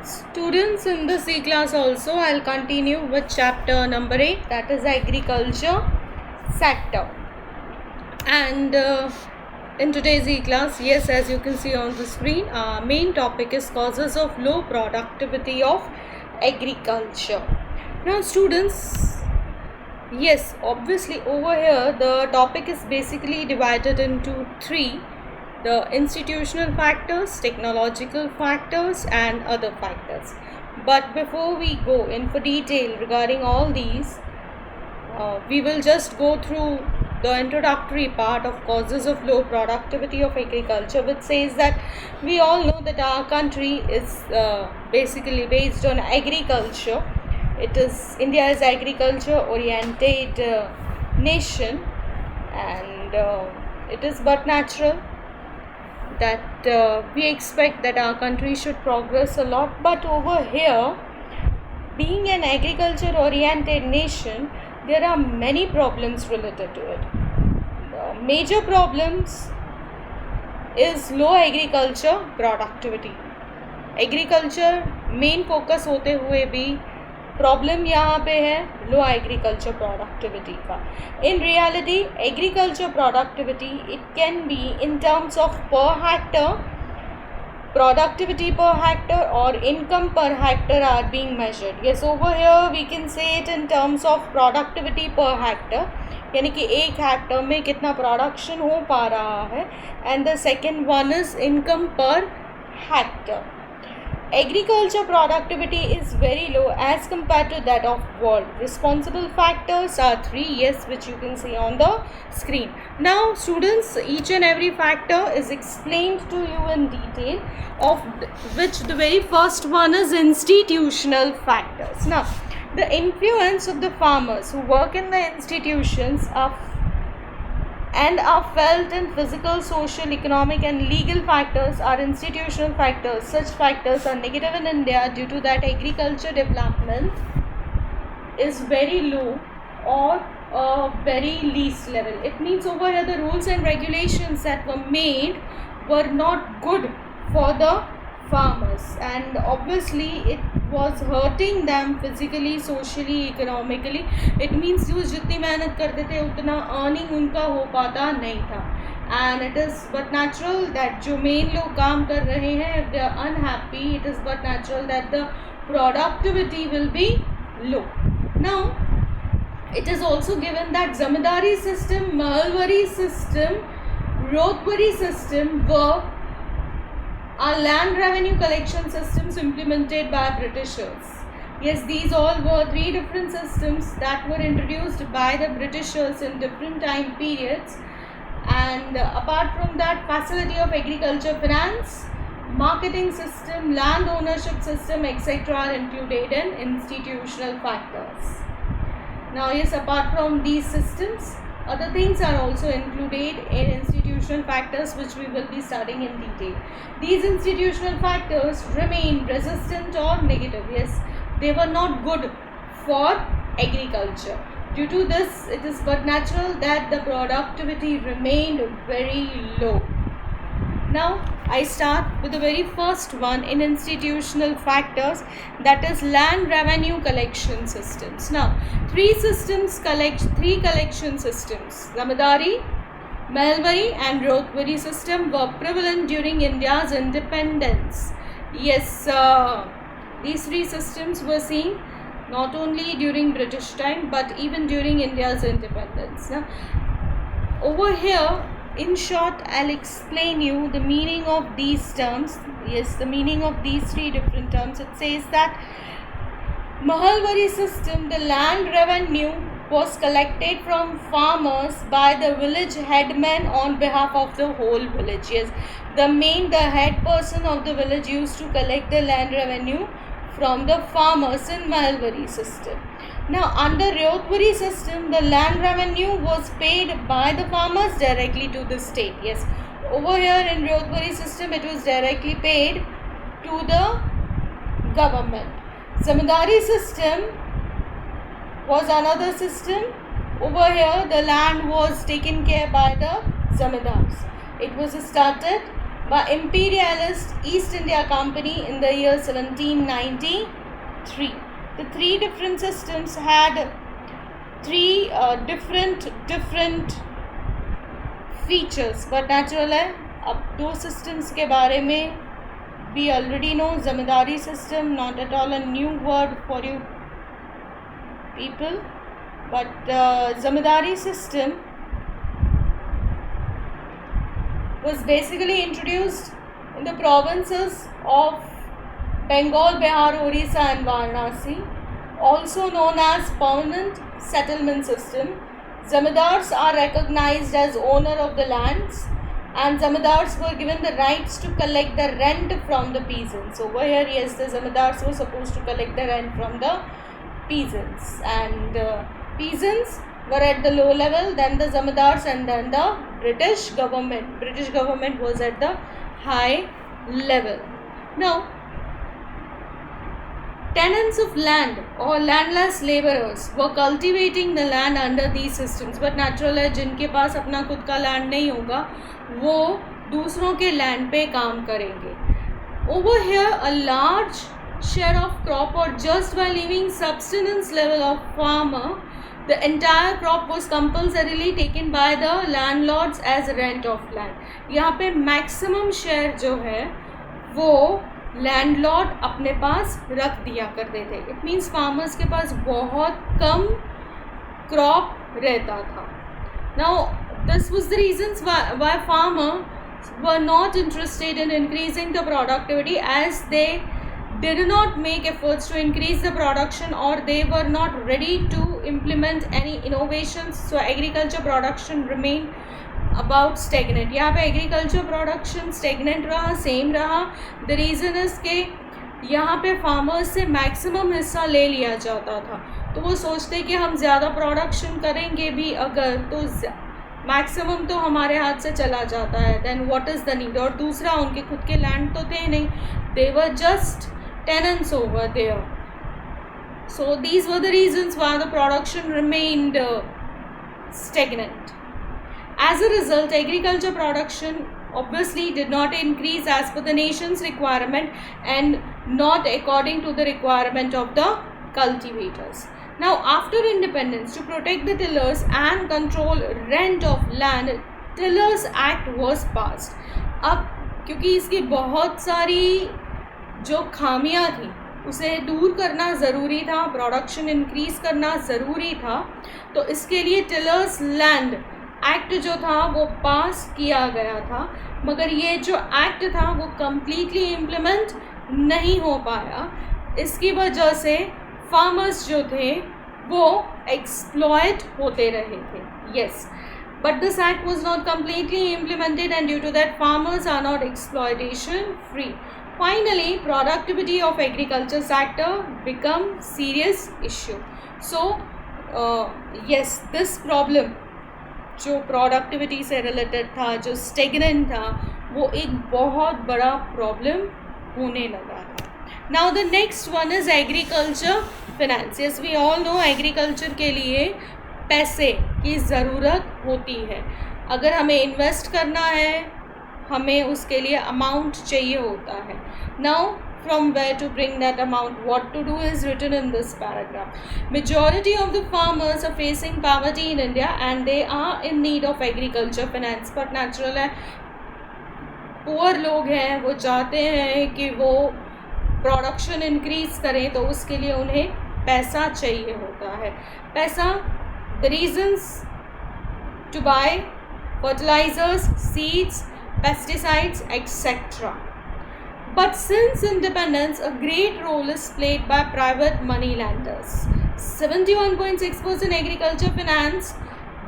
Students, in the C class also I'll continue with chapter number 8, that is agriculture sector. And in today's E-class, yes, as you can see on the screen, our main topic is causes of low productivity of agriculture. Now students, yes, obviously over here the topic is basically divided into three: the institutional factors, technological factors and other factors. But before we go in for detail regarding all these, we will just go through the introductory part of causes of low productivity of agriculture, which says that we all know that our country is basically based on agriculture. India is agriculture oriented nation, and it is but natural that we expect that our country should progress a lot. But over here, being an agriculture oriented nation, there are many problems related to it. The major problems is low agriculture productivity. Agriculture main focus होते हुए भी problem यहाँ पे है लो agriculture productivity का. In reality agriculture productivity it can be in terms of per hectare, productivity per hectare or income per hectare are being measured. Yes, over here we can say it in terms of productivity per hectare, यानी कि एक Hector में कितना production हो पा रहा है, and the second one is income per hectare. Agriculture productivity is very low as compared to that of world. Responsible factors are three, yes, which you can see on the screen. Now students, each and every factor is explained to you in detail, of which the very first one is institutional factors. Now the influence of the farmers who work in the institutions are felt in physical, social, economic and legal factors are institutional factors. Such factors are negative in India due to that agriculture development is very low or very least level. It means over here the rules and regulations that were made were not good for the farmers, and obviously it was hurting them physically, socially, economically. It means use जितनी मेहनत करते थे उतना earning उनका हो पाता नहीं था, and it is but natural that जो मेन लोग काम कर रहे हैं, if they are unhappy, it is but natural that the productivity will be low. Now it is also given that zamindari system, mahalwari system, rotwari system were are land revenue collection systems implemented by Britishers. Yes, these all were three different systems that were introduced by the Britishers in different time periods. And apart from that, facility of agriculture finance, marketing system, land ownership system, etc. are included in institutional factors. Now yes, apart from these systems, other things are also included in institutional factors, which we will be studying in detail. These institutional factors remain resistant or negative. Yes, they were not good for agriculture. Due to this, it is but natural that the productivity remained very low. Now I start with the very first one in institutional factors, that is land revenue collection systems. Now three collection systems, zamindari, mahalwari and rotwari system were prevalent during India's independence. Yes, these three systems were seen not only during British time but even during India's independence. Now over here, in short, I'll explain you the meaning of these terms. Yes, the meaning of these three different terms. It says that Mahalwari system, the land revenue was collected from farmers by the village headman on behalf of the whole village. Yes, the head person of the village used to collect the land revenue from the farmers in Mahalwari system. Now under Rotwari system, the land revenue was paid by the farmers directly to the state. Yes, over here in Rotwari system it was directly paid to the government. Zamindari system was another system. Over here the land was taken care by the zamindars. It was started by imperialist East India Company in the year 1793. The three different systems had three different features, but natural है. अब दो systems के बारे में we already know. Zamindari system, not at all a new word for you people, but zamindari system was basically introduced in the provinces of Bengal, Bihar, Orissa and Varanasi, also known as permanent settlement system. Zamindars are recognized as owner of the lands, and zamindars were given the rights to collect the rent from the peasants. Over here, yes, the zamindars were supposed to collect the rent from the peasants, and peasants were at the low level, then the zamindars, and then the British government. British government was at the high level. Now, tenants of land or landless laborers were cultivating the land under these systems, but natural है जिनके पास अपना खुद का land नहीं होगा वो दूसरों के land पे काम करेंगे. Over here, a large share of crop, or just by leaving subsistence level of farmer, the entire crop was compulsorily taken by the landlords as rent of land. यहाँ पे maximum share जो है वो landlord अपने पास रख दिया करते थे. इट मीन्स फार्मर्स के पास बहुत कम क्रॉप रहता था. Now this was the reasons why farmer were not interested in increasing the productivity, as they did not make efforts to increase the production, or they were not ready to implement any innovations. So agriculture production remained about stagnant. यहाँ पे agriculture production stagnant रहा, same रहा. The reason is कि यहाँ पे farmers से maximum हिस्सा ले लिया जाता था, तो वो सोचते कि हम ज़्यादा production करेंगे भी अगर, तो मैक्सिमम तो हमारे हाथ से चला जाता है. Then what is the need. और दूसरा, उनके खुद के लैंड तो थे नहीं, they were just tenants over there. So these were the reasons why the production remained stagnant. As a result, agriculture production obviously did not increase as per the nation's requirement and not according to the requirement of the cultivators. Now, after independence, to protect the tillers and control rent of land, Tillers Act was passed. अब क्योंकि इसकी बहुत सारी जो खामियां थी उसे दूर करना ज़रूरी था, प्रोडक्शन इंक्रीज़ करना ज़रूरी था, तो इसके लिए टिलर्स लैंड एक्ट जो था वो पास किया गया था. मगर ये जो एक्ट था वो कम्प्लीटली इम्प्लीमेंट नहीं हो पाया. इसकी वजह से फार्मर्स जो थे वो एक्सप्लॉयट होते रहे थे. Yes, but this act was not completely implemented, and due to that farmers are not exploitation free. Finally, productivity of agriculture sector become serious issue. So yes, this problem जो productivity से related था, जो stagnant था, वो एक बहुत बड़ा problem होने लगा था. Now the next one is agriculture finance. Yes, we all know agriculture के लिए पैसे की ज़रूरत होती है. अगर हमें इन्वेस्ट करना है, हमें उसके लिए अमाउंट चाहिए होता है. Now from where to bring that amount, what to do is written in this paragraph. Majority of the farmers are facing poverty in India and they are in need of agriculture finance. But natural है, poor लोग हैं, वो चाहते हैं कि वो production increase करें, तो उसके लिए उन्हें पैसा चाहिए होता है. पैसा, the reasons to buy fertilizers, seeds, pesticides, etc. But since independence, a great role is played by private money lenders. 71.6% agriculture finance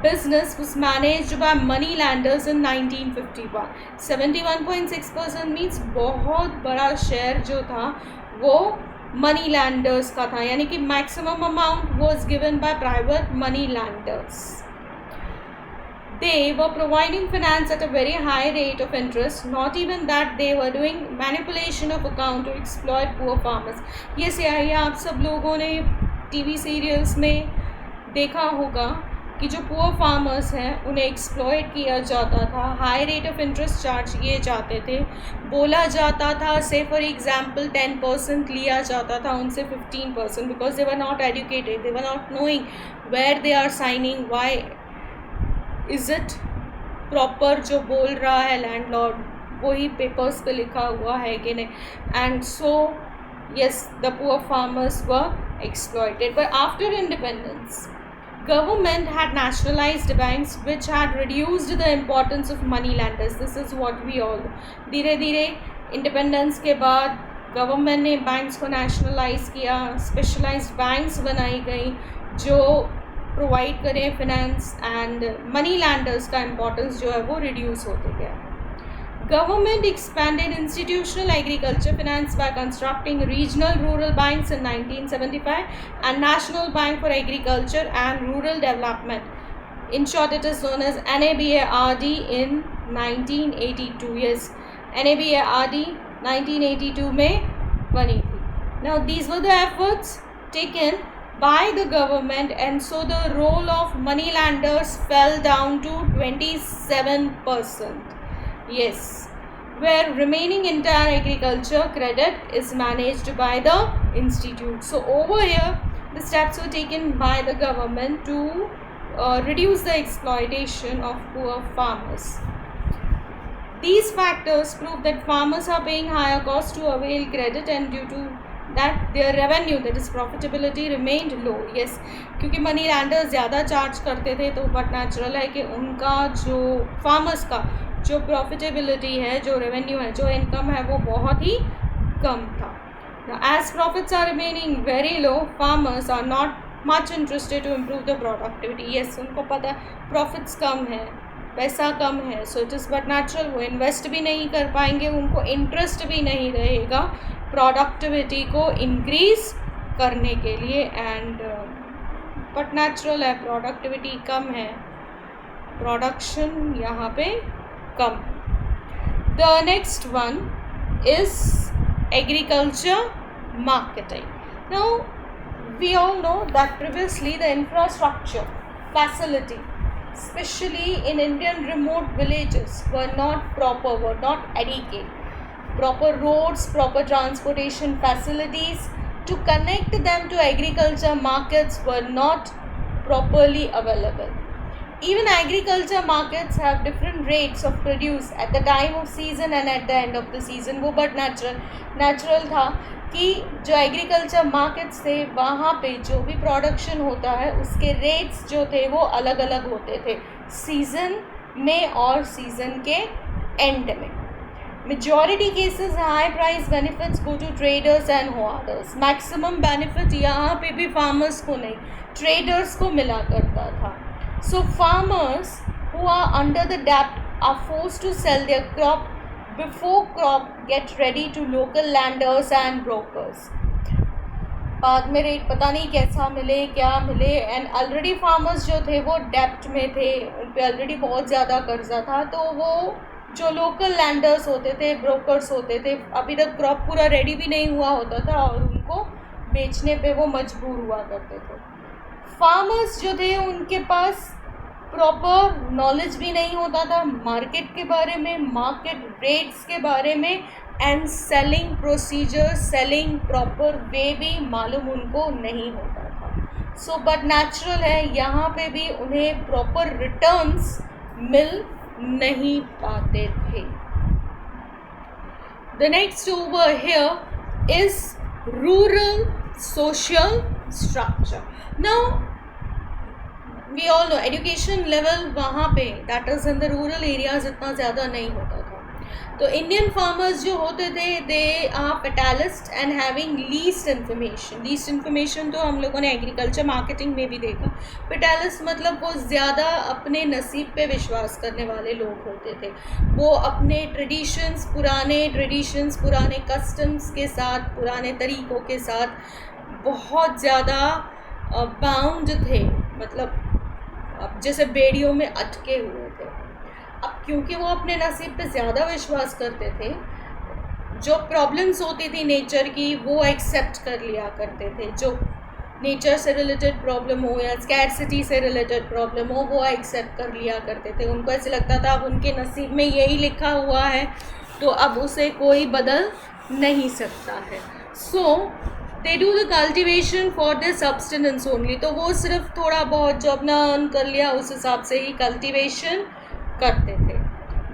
business was managed by money lenders in 1951. 71.6% means बहुत बड़ा शेयर जो था वो money landers का था, यानी कि maximum amount was given by private money lenders. They were providing finance at a very high rate of interest. Not even that, they were doing manipulation of account to exploit poor farmers. ये आप सब लोगों ने TV serials में देखा होगा कि जो पुअर फार्मर्स हैं उन्हें एक्सप्लॉइट किया जाता था, high rate of interest charge किए जाते थे, बोला जाता था से फॉर एग्जांपल 10% लिया जाता था उनसे 15%, because they were not educated, they were not knowing where they are signing, why is it proper जो बोल रहा है लैंडलॉर्ड वही पेपर्स पे लिखा हुआ है कि नहीं. And so yes, the poor farmers were exploited. But after independence, government had nationalized banks which had reduced the importance of money lenders. This is what we all धीरे धीरे इंडिपेंडेंस के बाद गवर्नमेंट ने बैंक्स को nationalise किया, specialised banks बनाई गई जो प्रोवाइड करें फिनेंस, एंड मनी लैंडर्स का इम्पोर्टेंस जो है वो रिड्यूस होते गया. Government expanded institutional agriculture finance by constructing regional rural banks in 1975 and National Bank for Agriculture and Rural Development. In short, it is known as NABARD in 1982. Yes, NABARD 1982 में बनी थी. Now, these were the efforts taken by the government, and so the role of money lenders fell down to 27%. Yes, where remaining entire agriculture credit is managed by the institute. So over here, the steps were taken by the government to reduce the exploitation of poor farmers. These factors prove that farmers are paying higher cost to avail credit, and due to that their revenue, that is profitability, remained low. Yes, क्योंकि money landers ज़्यादा charge करते थे तो but natural है कि उनका जो farmers का जो प्रॉफिटेबिलिटी है, जो रेवेन्यू है, जो इनकम है वो बहुत ही कम था. As profits are remaining very low, farmers are not much interested to improve the productivity. Yes, उनको पता है प्रॉफिट्स कम है, पैसा कम है, so it is but natural वो इन्वेस्ट भी नहीं कर पाएंगे, उनको इंटरेस्ट भी नहीं रहेगा प्रोडक्टिविटी को इंक्रीज़ करने के लिए. एंड बट नेचुरल है, प्रोडक्टिविटी कम है, प्रोडक्शन यहाँ पे कम. The next one is agriculture marketing. Now, we all know that previously the infrastructure facility, especially in Indian remote villages, were not proper, were not adequate. Proper roads, proper transportation facilities to connect them to agriculture markets were not properly available. Even agriculture markets have different rates of produce at the time of season and at the end of the season. वो but natural था कि जो agriculture markets थे वहाँ पे जो भी production होता है उसके रेट्स जो थे वो अलग अलग होते थे सीज़न में और सीज़न के एंड में. Majority cases high price benefits go to traders and hoarders. Maximum benefit यहाँ पे भी farmers को नहीं, traders को मिला करता था. So farmers who are under the debt are forced to sell their crop before crop get ready to local lenders and brokers. बाद में रेट पता नहीं कैसा मिले, क्या मिले, एंड ऑलरेडी फार्मर्स जो थे वो डेप्ट में थे, उन पे ऑलरेडी बहुत ज़्यादा कर्जा था, तो वो जो लोकल लैंडर्स होते थे, ब्रोकर्स होते थे, अभी तक क्रॉप पूरा रेडी भी नहीं हुआ होता था और उनको बेचने पे वो मजबूर हुआ करते थे. फार्मर्स जो थे उनके पास प्रॉपर नॉलेज भी नहीं होता था मार्केट के बारे में, मार्केट रेट्स के बारे में, and selling procedure, selling proper way भी मालूम उनको नहीं होता था. सो बट नेचुरल है यहाँ पे भी उन्हें प्रॉपर रिटर्न्स मिल नहीं पाते थे. The next over here is rural social structure. Now we all know education level वहाँ पे that is in the rural areas इतना ज़्यादा नहीं होता था. तो इंडियन फार्मर्स जो होते थे they are fatalist and having least information. Least information तो हम लोगों ने एग्रीकल्चर मार्केटिंग में भी देखा. फेटालिस्ट मतलब वो ज़्यादा अपने नसीब पे विश्वास करने वाले लोग होते थे. वो अपने ट्रेडिशंस, पुराने कस्टम्स के साथ, पुराने तरीक़ों के साथ बहुत ज़्यादा बाउंड थे, मतलब अब जैसे बेड़ियों में अटके हुए थे. अब क्योंकि वो अपने नसीब पे ज़्यादा विश्वास करते थे, जो प्रॉब्लम्स होती थी नेचर की वो एक्सेप्ट कर लिया करते थे, जो नेचर से रिलेटेड प्रॉब्लम हो या स्कैरसिटी से रिलेटेड प्रॉब्लम हो, वो एक्सेप्ट कर लिया करते थे। उनको ऐसे लगता था अब उनके नसीब में यही लिखा हुआ है तो अब उसे कोई बदल नहीं सकता है। So they do the cultivation for the substance only, तो वो सिर्फ थोड़ा बहुत जो अपना अर्न कर लिया उस हिसाब से ही कल्टिवेशन करते थे।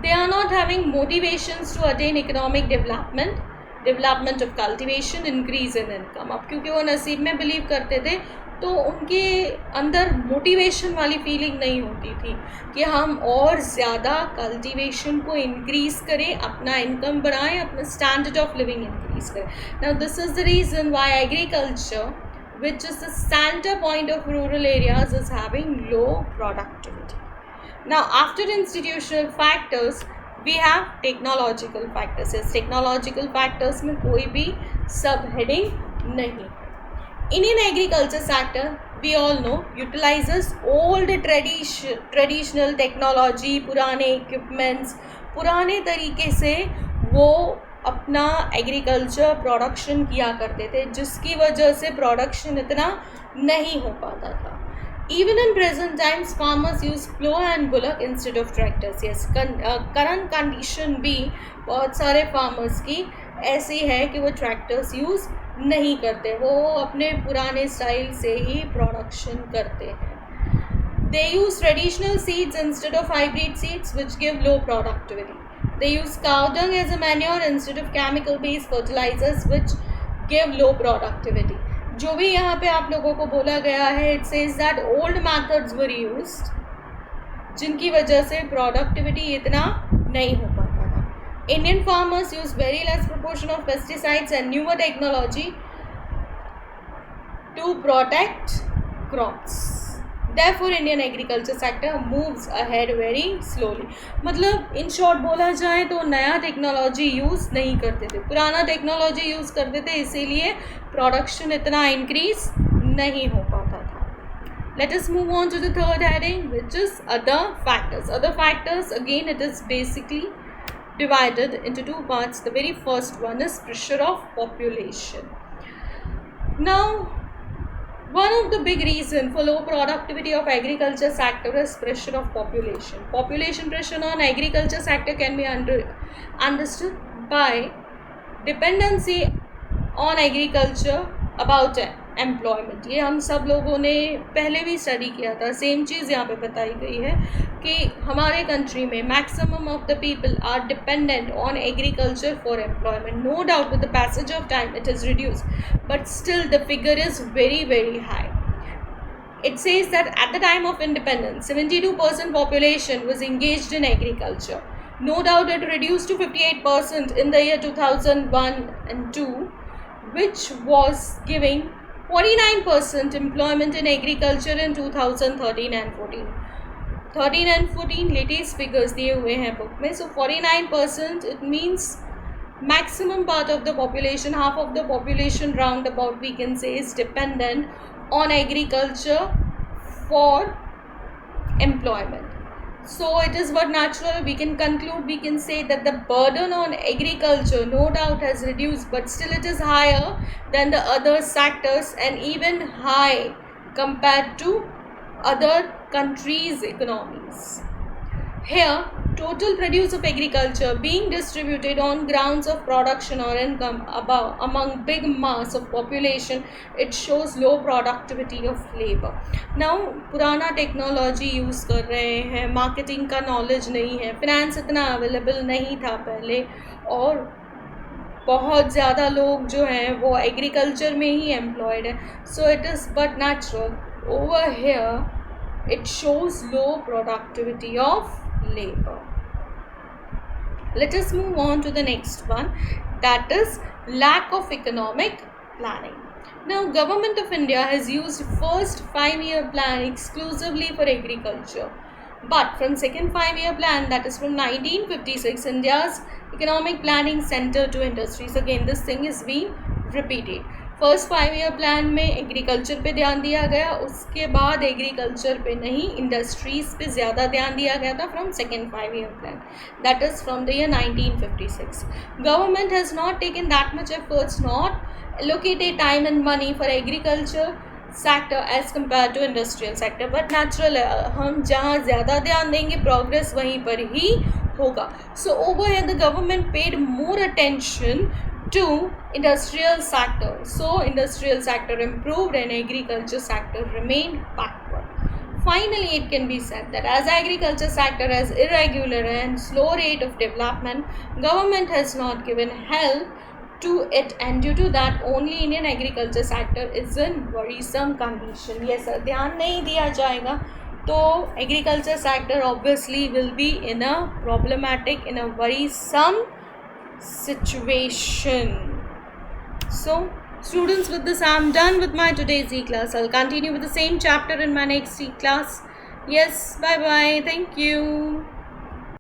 They are not having motivations to attain economic development of cultivation, increase in income. अब क्योंकि वो नसीब में बिलीव करते थे तो उनके अंदर मोटिवेशन वाली फीलिंग नहीं होती थी कि हम और ज़्यादा कल्टीवेशन को इंक्रीज़ करें, अपना इनकम बढ़ाएं, अपना स्टैंडर्ड ऑफ लिविंग इंक्रीज़ करें। Now this is the reason why agriculture, which is the center point of rural areas, is having low productivity. Now after institutional factors we have technological factors. इस technological factors में कोई भी सब heading नहीं। Indian agriculture sector, we all know, utilizes old traditional technology, पुराने equipments, पुराने तरीके से वो अपना एग्रीकल्चर प्रोडक्शन किया करते थे, जिसकी वजह से प्रोडक्शन इतना नहीं हो पाता था। Even in present times, farmers use plough and bullock instead of tractors. Yes, current condition भी बहुत सारे farmers की ऐसी है कि वो tractors use नहीं करते, वो अपने पुराने स्टाइल से ही प्रोडक्शन करते हैं। They use traditional seeds instead of hybrid seeds which give low productivity. They use cow dung as a manure instead of chemical-based fertilizers which give low productivity. जो भी यहाँ पे आप लोगों को बोला गया है, it says that old methods were used, जिनकी वजह से productivity इतना नहीं हो पाता था। Indian farmers use very less proportion of pesticides and newer technology to protect crops. Therefore, Indian agriculture sector moves ahead very slowly. मतलब in short बोला जाए तो नया टेक्नोलॉजी यूज़ नहीं करते थे, पुराना टेक्नोलॉजी यूज़ करते थे, इसीलिए प्रोडक्शन इतना इंक्रीज नहीं हो पाता था। Let us move on to the third heading, which is other factors. Other factors, again, it is basically divided into two parts. The very first one is pressure of population. Now, one of the big reason for low productivity of agriculture sector is pressure of population. Population pressure on agriculture sector can be understood by dependency on agriculture about employment. ये हम सब लोगों ने पहले भी study किया था, same चीज़ यहाँ पे बताई गई है कि हमारे कंट्री में maximum of the people are dependent on agriculture for employment. No doubt with the passage of time it is reduce, but still the figure is very very high. It says that at the time of independence, 72% population was engaged in agriculture. No doubt it reduced to 58% in the year 2001 and 2, which was giving 49% employment in agriculture in 2013 and 14. 13 and 14 latest figures दिए हुए हैं book में. So 49%, it means maximum part of the population, half of the population roundabout we can say, is dependent on agriculture for employment. So it is but natural, we can conclude, we can say that the burden on agriculture no doubt has reduced, but still it is higher than the other sectors and even high compared to other countries' economies. Here, total produce of agriculture being distributed on grounds of production or income above among big mass of population, it shows low productivity of labor. Now, पुराना technology use कर रहे हैं, marketing का knowledge नहीं है, finance इतना available नहीं था पहले, और बहुत ज़्यादा लोग जो हैं वो एग्रीकल्चर में ही एम्प्लॉयड है. So it is but natural over here it shows low productivity of labor. Let us move on to the next one, that is lack of economic planning. Now, Government of India has used first 5-year plan exclusively for agriculture, but from second 5-year plan, that is from 1956, India's economic planning center to industries. Again, this thing is being repeated. First 5-year plan में agriculture पे ध्यान दिया गया, उसके बाद agriculture पे नहीं, industries पे ज़्यादा ध्यान दिया गया था from second 5-year plan, that is from the year 1956. Government has not taken that much efforts, not allocated time and money for agriculture sector as compared to industrial sector, but natural हम जहाँ ज़्यादा ध्यान देंगे progress वहीं पर ही होगा. So over here the government paid more attention to industrial sector, so industrial sector improved and agriculture sector remained backward. Finally, it can be said that as agriculture sector has irregular and slow rate of development, government has not given help to it, and due to that only Indian agriculture sector is in worrisome condition. Yes sir, ध्यान नहीं दिया जाएगा तो agriculture sector obviously will be in a problematic, in a worrisome situation. So students, with this I am done with my today's e-class. I'll continue with the same chapter in my next e-class. Yes, bye bye, thank you.